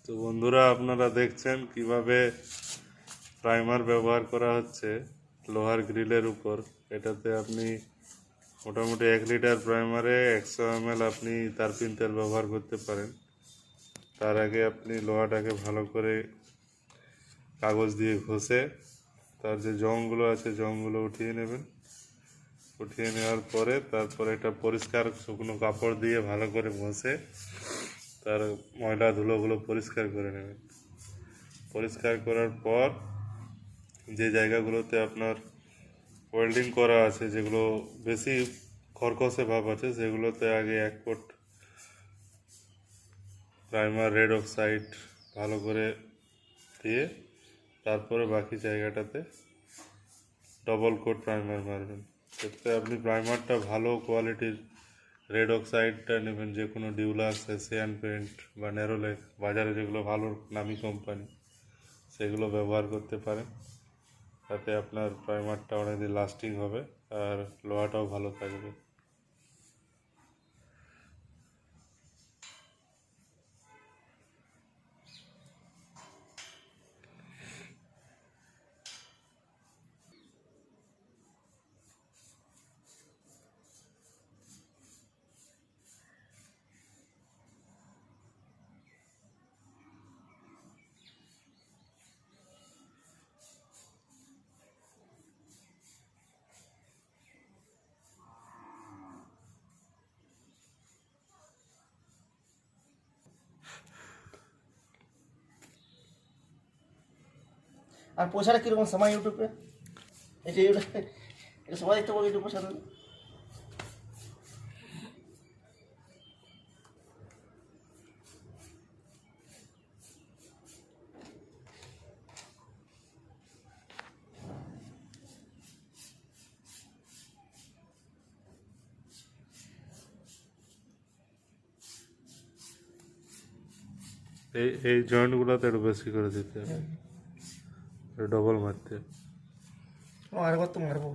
তো বন্ধুরা, আপনারা দেখছেন কিভাবে প্রাইমার ব্যবহার করা হচ্ছে লোহার গ্রিলের উপর। এটাতে আপনি মোটামুটি 1 লিটার প্রাইমারে 100 ml আপনি তারপিন তেল ব্যবহার করতে পারেন। তার আগে আপনি লোহাটাকে ভালো করে কাগজ দিয়ে ঘষে তার যে জংগুলো আছে জংগুলো উঠিয়ে নেবেন। উঠিয়ে নেওয়ার পরে তারপরে একটা পরিষ্কার শুকনো কাপড় দিয়ে ভালো করে ঘষে তার ময়লা ধুলোগুলো পরিষ্কার করে নেবেন। পরিষ্কার করার পর যে জায়গাগুলোতে আপনার ওয়েল্ডিং করা আছে, যেগুলো বেশি খরখসে ভাব আছে, সেগুলোতে আগে 1 কোট প্রাইমার রেড অক্সাইড ভালো করে দিয়ে তারপরে বাকি জায়গাটাতে ডবল কোট প্রাইমার মারবেন। এতে আপনি প্রাইমারটা ভালো কোয়ালিটির রেড অক্সাইডটা নেবেন, যে কোনো ডিউলাক্স, এশিয়ান পেন্ট বা নেরোলেক, বাজারে যেগুলো ভালো নামি কোম্পানি, সেগুলো ব্যবহার করতে পারেন। তাতে আপনার প্রাইমারটা অনেকদিন লাস্টিং হবে আর লোহাটাও ভালো থাকবে। আর পয়সাটা কিরকম সময় ইউটিউবে? এটা সবাই দেখতে পাবো ইউটিউবের সাথে। এই জয়েন্টগুলোতে একটু বেশি করে দিতে হবে, ডবল মারতে। আরেকবার তো মারবো।